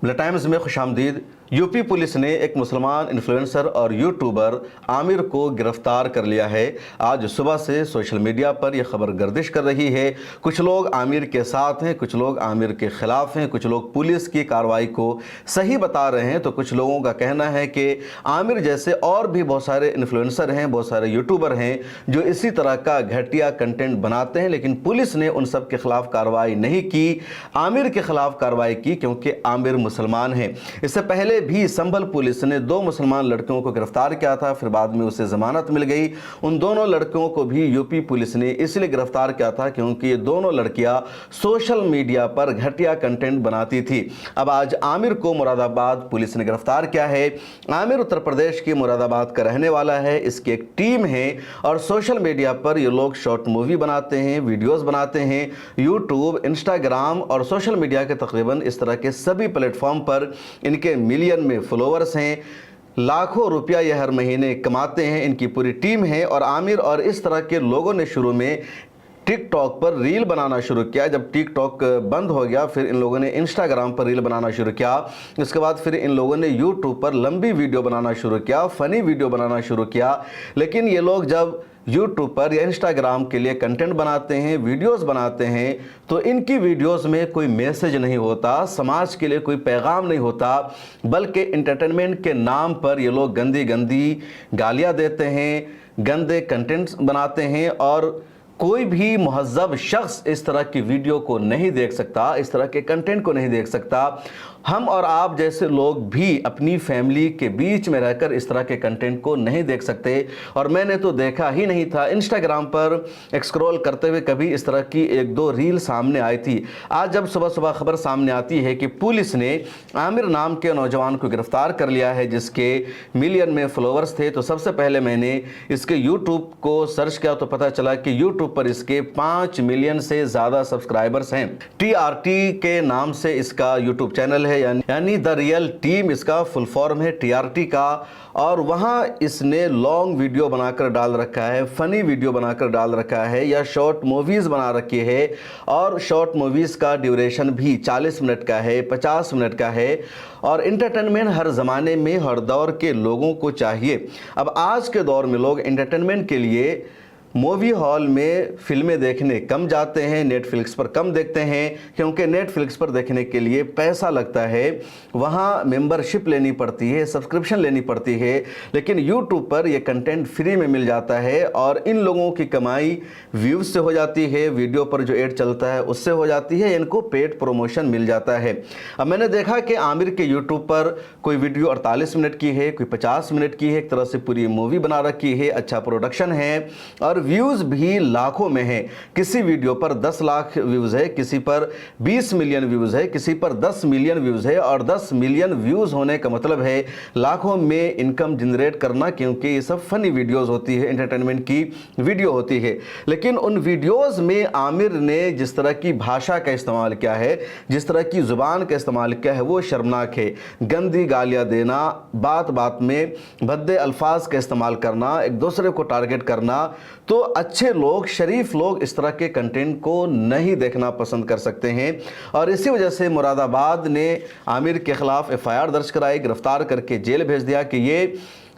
Times में खुशामदीद। UP police ने एक मुसलमान इन्फ्लुएंसर और यूट्यूबर आमिर को गिरफ्तार कर लिया है। आज सुबह से सोशल मीडिया पर यह खबर गर्दिश कर रही है। कुछ लोग आमिर के साथ हैं, कुछ लोग आमिर के खिलाफ हैं, कुछ लोग पुलिस की कार्रवाई को सही बता रहे हैं, तो कुछ लोगों का कहना है कि आमिर जैसे और भी बहुत सारे इन्फ्लुएंसर हैं, बहुत सारे यूट्यूबर हैं जो इसी तरह का घटिया कंटेंट बनाते हैं, लेकिन पुलिस ने उन सब के खिलाफ कार्रवाई नहीं की। आमिर के खिलाफ कार्रवाई की क्योंकि आमिर मुसलमान है। इससे पहले भी संभल पुलिस ने 2 मुसलमान लड़कियों को गिरफ्तार किया था, फिर बाद में उसे जमानत मिल गई। उन दोनों लड़कियों को भी यूपी पुलिस ने इसलिए गिरफ्तार किया था क्योंकि ये दोनों लड़कियां सोशल मीडिया पर घटिया कंटेंट बनाती थी। अब आज आमिर को मुरादाबाद पुलिस ने गिरफ्तार किया है। आमिर उत्तर प्रदेश के मुरादाबाद का रहने वाला है। इसकी एक टीम है और सोशल मीडिया पर ये लोग शॉर्ट मूवी बनाते हैं, वीडियोस बनाते हैं। यूट्यूब, इंस्टाग्राम और सोशल मीडिया के तकरीबन इस तरह के सभी प्लेटफॉर्म पर इनके मिलियन में फॉलोअर्स हैं। लाखों रुपया ये हर महीने कमाते हैं। इनकी पूरी टीम है और आमिर और इस तरह के लोगों ने शुरू में टिकटॉक पर रील बनाना शुरू किया। जब टिकटॉक बंद हो गया फिर इन लोगों ने इंस्टाग्राम पर रील बनाना शुरू किया। इसके बाद फिर इन लोगों ने यूट्यूब पर लंबी वीडियो बनाना शुरू किया, फनी वीडियो बनाना शुरू किया। लेकिन ये लोग जब यूट्यूब पर या इंस्टाग्राम के लिए कंटेंट बनाते हैं, वीडियोस बनाते हैं, तो इनकी वीडियोस में कोई मैसेज नहीं होता, समाज के लिए कोई पैगाम नहीं होता, बल्कि एंटरटेनमेंट के नाम पर ये लोग गंदी गंदी गालियां देते हैं, गंदे कंटेंट्स बनाते हैं। और कोई भी मुहज़्ज़ब शख्स इस तरह की वीडियो को नहीं देख सकता, इस तरह के कंटेंट को नहीं देख सकता। हम और आप जैसे लोग भी अपनी फैमिली के बीच में रहकर इस तरह के कंटेंट को नहीं देख सकते। और मैंने तो देखा ही नहीं था, इंस्टाग्राम पर स्क्रॉल करते हुए कभी इस तरह की 1-2 रील सामने आई थी। आज जब सुबह सुबह खबर सामने आती है कि पुलिस ने आमिर नाम के नौजवान को गिरफ्तार कर लिया है जिसके मिलियन में फॉलोअर्स थे, तो सबसे पहले मैंने इसके यूट्यूब को सर्च किया तो पता चला कि यूट्यूब पर इसके 5 मिलियन से ज़्यादा सब्सक्राइबर्स हैं। TRT के नाम से इसका यूट्यूब चैनल है, यानी द रियल टीम इसका फुल फॉर्म है TRT का। और वहाँ इसने लॉन्ग वीडियो बनाकर डाल रखा है, फनी वीडियो बनाकर डाल रखा है, या शॉर्ट मूवीज़ बना रखी है। और शॉर्ट मूवीज़ का ड्यूरेशन भी 40 मिनट का है, 50 मिनट का है। और एंटरटेनमेंट हर ज़माने में हर दौर के लोगों को चाहिए। अब आज के दौर में लोग एंटरटेनमेंट के लिए मूवी हॉल में फिल्में देखने कम जाते हैं, नेटफ्लिक्स पर कम देखते हैं, क्योंकि नेटफ्लिक्स पर देखने के लिए पैसा लगता है, वहाँ मेंबरशिप लेनी पड़ती है, सब्सक्रिप्शन लेनी पड़ती है। लेकिन यूट्यूब पर यह कंटेंट फ्री में मिल जाता है और इन लोगों की कमाई व्यूज़ से हो जाती है, वीडियो पर जो एड चलता है उससे हो जाती है, इनको पेड प्रमोशन मिल जाता है। अब मैंने देखा कि आमिर के यूट्यूब पर कोई वीडियो 48 मिनट की है, कोई 50 मिनट की है, एक तरह से पूरी मूवी बना रखी है, अच्छा प्रोडक्शन है और व्यूज़ भी लाखों में है। किसी वीडियो पर 10 लाख व्यूज़ है, किसी पर 20 मिलियन व्यूज़ है, किसी पर 10 मिलियन व्यूज़ है। और 10 मिलियन व्यूज़ होने का मतलब है लाखों में इनकम जनरेट करना, क्योंकि ये सब फनी वीडियोज़ होती है, एंटरटेनमेंट की वीडियो होती है। लेकिन उन वीडियोज़ में आमिर ने जिस तरह की भाषा का इस्तेमाल किया है, जिस तरह की ज़ुबान का इस्तेमाल किया है, वो शर्मनाक है। गंदी गालियाँ देना, बात बात में भद्दे अल्फाज का इस्तेमाल करना, एक दूसरे को टारगेट करना, तो अच्छे लोग, शरीफ लोग इस तरह के कंटेंट को नहीं देखना पसंद कर सकते हैं। और इसी वजह से मुरादाबाद ने आमिर के खिलाफ FIR दर्ज कराई, गिरफ्तार करके जेल भेज दिया कि ये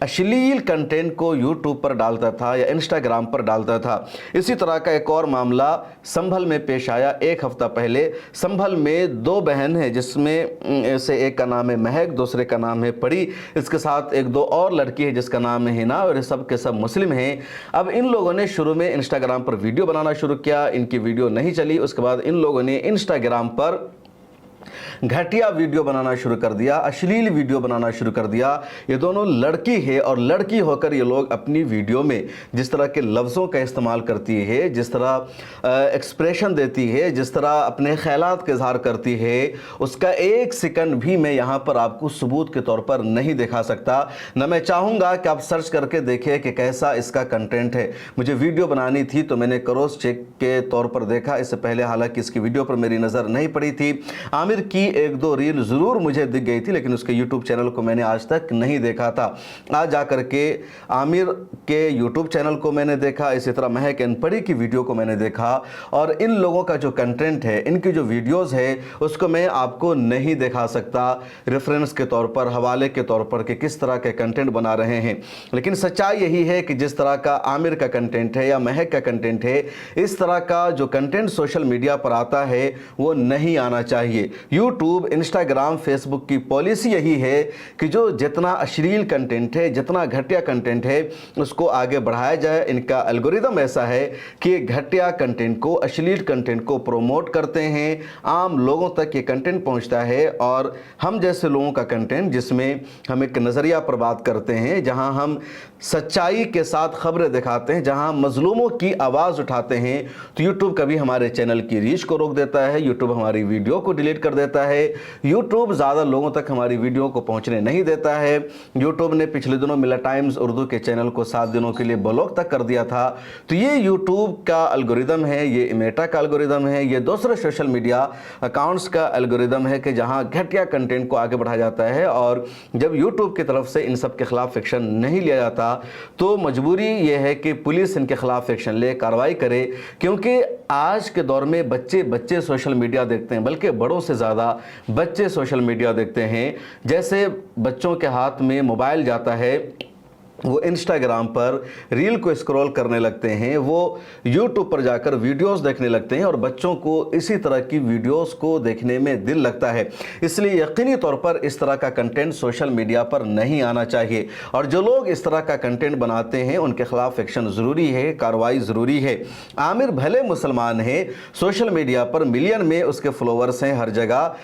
अश्लील कंटेंट को यूट्यूब पर डालता था या इंस्टाग्राम पर डालता था। इसी तरह का एक और मामला संभल में पेश आया 1 हफ्ता पहले। संभल में 2 बहन हैं, जिसमें से एक का नाम है महक, दूसरे का नाम है परी। इसके साथ 1-2 और लड़की है जिसका नाम है हिना, और ये सब के सब मुस्लिम हैं। अब इन लोगों ने शुरू में इंस्टाग्राम पर वीडियो बनाना शुरू किया, इनकी वीडियो नहीं चली। उसके बाद इन लोगों ने इंस्टाग्राम पर घटिया वीडियो बनाना शुरू कर दिया, अश्लील वीडियो बनाना शुरू कर दिया। ये दोनों लड़की है और लड़की होकर ये लोग अपनी वीडियो में जिस तरह के लफ्ज़ों का इस्तेमाल करती है, जिस तरह एक्सप्रेशन देती है, जिस तरह अपने ख्यालात का इजहार करती है, उसका 1 सेकंड भी मैं यहाँ पर आपको सबूत के तौर पर नहीं दिखा सकता। न मैं चाहूँगा कि आप सर्च करके देखें कि कैसा इसका कंटेंट है। मुझे वीडियो बनानी थी तो मैंने क्रॉस चेक के तौर पर देखा, इससे पहले हालांकि इसकी वीडियो पर मेरी नज़र नहीं पड़ी थी। आमिर आमिर की एक दो रील ज़रूर मुझे दिख गई थी, लेकिन उसके यूट्यूब चैनल को मैंने आज तक नहीं देखा था। आज जाकर के आमिर के यूट्यूब चैनल को मैंने देखा, इसी तरह महक अनपढ़ी की वीडियो को मैंने देखा, और इन लोगों का जो कंटेंट है, इनकी जो वीडियोस है, उसको मैं आपको नहीं दिखा सकता रेफरेंस के तौर पर, हवाले के तौर पर कि किस तरह के कंटेंट बना रहे हैं। लेकिन सच्चाई यही है कि जिस तरह का आमिर का कंटेंट है या महक का कंटेंट है, इस तरह का जो कंटेंट सोशल मीडिया पर आता है वो नहीं आना चाहिए। यूट्यूब, इंस्टाग्राम, फेसबुक की पॉलिसी यही है कि जो जितना अश्लील कंटेंट है, जितना घटिया कंटेंट है, उसको आगे बढ़ाया जाए। इनका एल्गोरिदम ऐसा है कि घटिया कंटेंट को, अश्लील कंटेंट को प्रमोट करते हैं, आम लोगों तक ये कंटेंट पहुंचता है, और हम जैसे लोगों का कंटेंट जिसमें हम एक नज़रिया पर बात करते हैं, जहां हम सच्चाई के साथ खबरें दिखाते हैं, जहां मजलूमों की आवाज़ उठाते हैं, तो यूट्यूब कभी हमारे चैनल की रीच को रोक देता है, यूट्यूब हमारी वीडियो को डिलीट कर देता है, यूट्यूब ज़्यादा लोगों तक हमारी वीडियो को पहुंचने नहीं देता है। यूट्यूब ने पिछले दिनों मिला टाइम्स उर्दू के चैनल को 7 दिनों के लिए ब्लॉक तक कर दिया था। तो ये यूट्यूब का एल्गोरिदम है, ये मेटा का एल्गोरिदम है, ये दूसरे सोशल मीडिया अकाउंट्स का एल्गोरिदम है कि जहां घटिया कंटेंट को आगे बढ़ाया जाता है। और जब यूट्यूब की तरफ से इन सब के खिलाफ एक्शन नहीं लिया जाता तो मजबूरी ये है कि पुलिस इनके खिलाफ एक्शन ले, कार्रवाई करे, क्योंकि आज के दौर में बच्चे सोशल मीडिया देखते हैं, बल्कि बड़ों से ज़्यादा बच्चे सोशल मीडिया देखते हैं। जैसे बच्चों के हाथ में मोबाइल जाता है, वो इंस्टाग्राम पर रील को स्क्रॉल करने लगते हैं, वो यूट्यूब पर जाकर वीडियोस देखने लगते हैं, और बच्चों को इसी तरह की वीडियोस को देखने में दिल लगता है। इसलिए यकीनी तौर पर इस तरह का कंटेंट सोशल मीडिया पर नहीं आना चाहिए, और जो लोग इस तरह का कंटेंट बनाते हैं उनके खिलाफ एक्शन ज़रूरी है, कार्रवाई ज़रूरी है। आमिर भले मुसलमान है, सोशल मीडिया पर मिलियन में उसके फॉलोअर्स हैं, हर जगह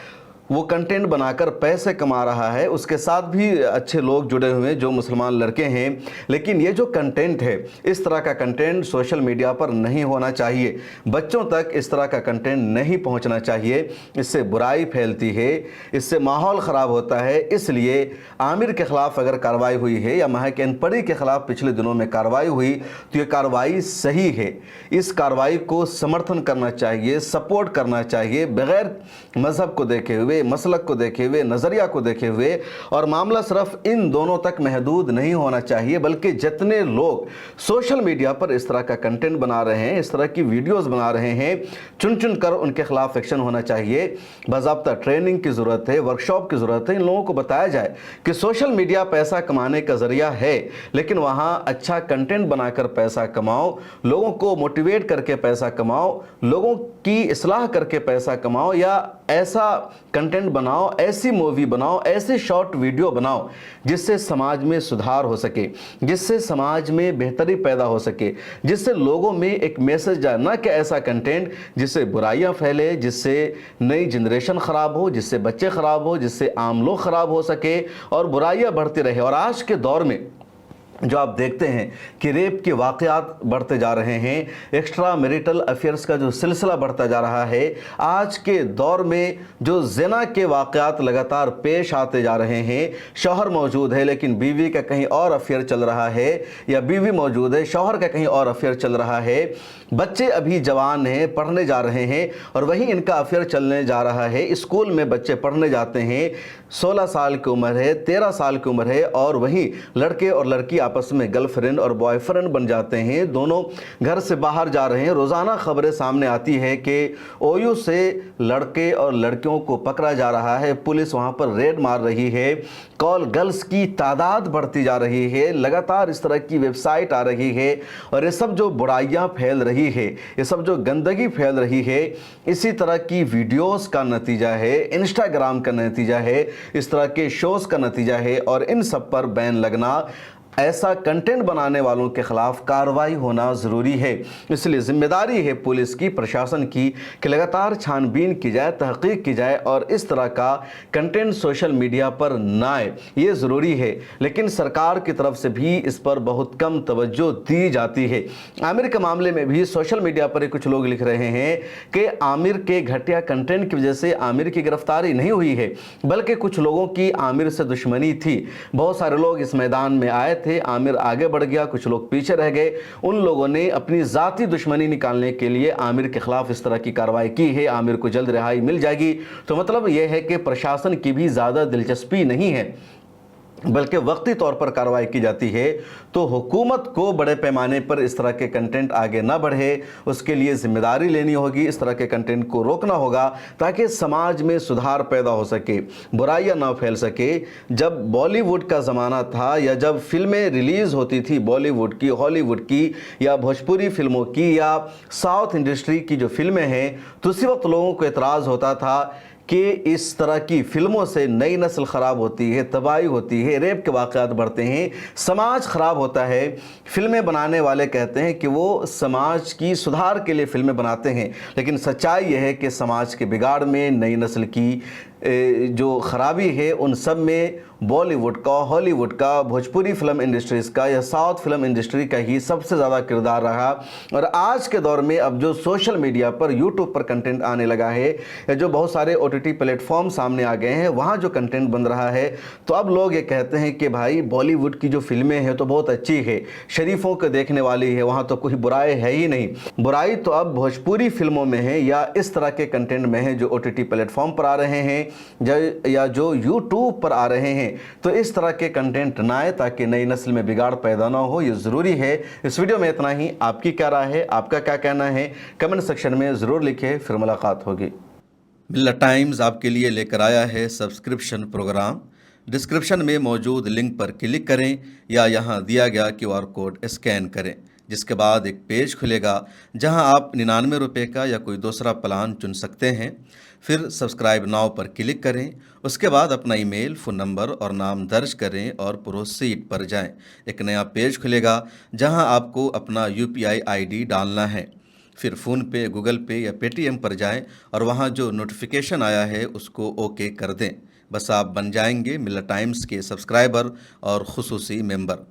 वो कंटेंट बनाकर पैसे कमा रहा है, उसके साथ भी अच्छे लोग जुड़े हुए हैं जो मुसलमान लड़के हैं, लेकिन ये जो कंटेंट है, इस तरह का कंटेंट सोशल मीडिया पर नहीं होना चाहिए। बच्चों तक इस तरह का कंटेंट नहीं पहुंचना चाहिए, इससे बुराई फैलती है, इससे माहौल ख़राब होता है। इसलिए आमिर के ख़िलाफ़ अगर कार्रवाई हुई है या महक अनपढ़ी के ख़िलाफ़ पिछले दिनों में कार्रवाई हुई, तो ये कार्रवाई सही है। इस कार्रवाई को समर्थन करना चाहिए, सपोर्ट करना चाहिए, बग़ैर मज़हब को देखे हुए, मसलक को देखे हुए, नज़रिया को देखे हुए। और मामला सिर्फ इन दोनों तक महदूद नहीं होना चाहिए, बल्कि जितने लोग सोशल मीडिया पर इस तरह का कंटेंट बना रहे हैं, इस तरह की वीडियोस बना रहे हैं, चुन चुन कर उनके खिलाफ एक्शन होना चाहिए। बाज़ाब्ता ट्रेनिंग की ज़रूरत है, वर्कशॉप की ज़रूरत है। इन लोगों को बताया जाए कि सोशल मीडिया पैसा कमाने का ज़रिया है, लेकिन वहाँ अच्छा कंटेंट बनाकर पैसा कमाओ, लोगों को मोटिवेट करके पैसा कमाओ, लोगों की इस्लाह करके पैसा कमाओ, या ऐसा कंटेंट बनाओ, ऐसी मूवी बनाओ, ऐसे शॉर्ट वीडियो बनाओ जिससे समाज में सुधार हो सके, जिससे समाज में बेहतरी पैदा हो सके, जिससे लोगों में एक मैसेज जाए, ना कि ऐसा कंटेंट जिससे बुराइयां फैले, जिससे नई जनरेशन ख़राब हो, जिससे बच्चे ख़राब हो, जिससे आम लोग ख़राब हो सके और बुराइयां बढ़ती रहे। और आज के दौर में जो आप देखते हैं कि रेप के वाक़यात बढ़ते जा रहे हैं, एक्स्ट्रा मैरिटल अफेयर्स का जो सिलसिला बढ़ता जा रहा है, आज के दौर में जो ज़िना के वाक़यात लगातार पेश आते जा रहे हैं, शौहर मौजूद है लेकिन बीवी का कहीं और अफेयर चल रहा है, या बीवी मौजूद है, शौहर का कहीं और अफेयर चल रहा है, बच्चे अभी जवान हैं, पढ़ने जा रहे हैं और वहीं इनका अफेयर चलने जा रहा है। स्कूल में बच्चे पढ़ने जाते हैं, 16 साल की उम्र है, 13 साल की उम्र है, और वहीं लड़के और लड़की आपस में गर्लफ्रेंड और बॉयफ्रेंड बन जाते हैं, दोनों घर से बाहर जा रहे हैं। रोज़ाना खबरें सामने आती है कि ओयू से लड़के और लड़कियों को पकड़ा जा रहा है, पुलिस वहां पर रेड मार रही है, कॉल गर्ल्स की तादाद बढ़ती जा रही है, लगातार इस तरह की वेबसाइट आ रही है, और ये सब जो बुराइयां फैल रही है, ये सब जो गंदगी फैल रही है, इसी तरह की वीडियोस का नतीजा है, इंस्टाग्राम का नतीजा है, इस तरह के शोज़ का नतीजा है। और इन सब पर बैन लगना, ऐसा कंटेंट बनाने वालों के खिलाफ कार्रवाई होना ज़रूरी है। इसलिए ज़िम्मेदारी है पुलिस की, प्रशासन की, कि लगातार छानबीन की जाए, तहक़ीक़ की जाए और इस तरह का कंटेंट सोशल मीडिया पर ना आए, ये ज़रूरी है। लेकिन सरकार की तरफ से भी इस पर बहुत कम तवज्जो दी जाती है। आमिर के मामले में भी सोशल मीडिया पर कुछ लोग लिख रहे हैं कि आमिर के घटिया कंटेंट की वजह से आमिर की गिरफ्तारी नहीं हुई है, बल्कि कुछ लोगों की आमिर से दुश्मनी थी। बहुत सारे लोग इस मैदान में आए تھے, आमिर आगे बढ़ गया, कुछ लोग पीछे रह गए. उन लोगों ने अपनी ज़ाती दुश्मनी निकालने के लिए आमिर के खिलाफ इस तरह की कार्रवाई की है. आमिर को जल्द रिहाई मिल जाएगी. तो मतलब यह है कि प्रशासन की भी ज़्यादा दिलचस्पी नहीं है, बल्कि वक्ती तौर पर कार्रवाई की जाती है. तो हुकूमत को बड़े पैमाने पर इस तरह के कंटेंट आगे ना बढ़े, उसके लिए ज़िम्मेदारी लेनी होगी. इस तरह के कंटेंट को रोकना होगा ताकि समाज में सुधार पैदा हो सके, बुराइयां ना फैल सके. जब बॉलीवुड का ज़माना था या जब फिल्में रिलीज़ होती थी बॉलीवुड की, हॉलीवुड की या भोजपुरी फिल्मों की या साउथ इंडस्ट्री की जो फिल्में हैं, तो उसी वक्त लोगों को एतराज़ होता था कि इस तरह की फिल्मों से नई नस्ल ख़राब होती है, तबाही होती है, रेप के वाक़यात बढ़ते हैं, समाज ख़राब होता है. फिल्में बनाने वाले कहते हैं कि वो समाज की सुधार के लिए फिल्में बनाते हैं, लेकिन सच्चाई यह है कि समाज के बिगाड़ में, नई नस्ल की जो ख़राबी है, उन सब में बॉलीवुड का, हॉलीवुड का, भोजपुरी फिल्म इंडस्ट्रीज़ का या साउथ फिल्म इंडस्ट्री का ही सबसे ज़्यादा किरदार रहा. और आज के दौर में अब जो सोशल मीडिया पर, यूट्यूब पर कंटेंट आने लगा है, या जो बहुत सारे OTT प्लेटफॉर्म सामने आ गए हैं, वहाँ जो कंटेंट बन रहा है, तो अब लोग ये कहते हैं कि भाई बॉलीवुड की जो फिल्में हैं तो बहुत अच्छी है, शरीफों को देखने वाली है, वहाँ तो कोई बुराई है ही नहीं. बुराई तो अब भोजपुरी फिल्मों में है या इस तरह के कंटेंट में है जो OTT प्लेटफॉर्म पर आ रहे हैं या जो यूट्यूब पर आ रहे हैं. तो इस तरह के कंटेंट ना आए ताकि नई नस्ल में बिगाड़ पैदा ना हो, ये ज़रूरी है. इस वीडियो में इतना ही. आपकी क्या राय है, आपका क्या कहना है, कमेंट सेक्शन में ज़रूर लिखें. फिर मुलाकात होगी. मिल्लत टाइम्स आपके लिए लेकर आया है सब्सक्रिप्शन प्रोग्राम. डिस्क्रिप्शन में मौजूद लिंक पर क्लिक करें या यहाँ दिया गया QR कोड स्कैन करें, जिसके बाद एक पेज खुलेगा जहां आप 99 रुपये का या कोई दूसरा प्लान चुन सकते हैं. फिर सब्सक्राइब नाउ पर क्लिक करें. उसके बाद अपना ईमेल, फ़ोन नंबर और नाम दर्ज करें और प्रोसीड पर जाएं. एक नया पेज खुलेगा जहां आपको अपना UPI ID डालना है. फिर फ़ोन पे, गूगल पे या पेटीएम पर जाएं और वहां जो नोटिफिकेशन आया है उसको ओके कर दें. बस आप बन जाएंगे मिल्लत टाइम्स के सब्सक्राइबर और खुसूसी मेंबर.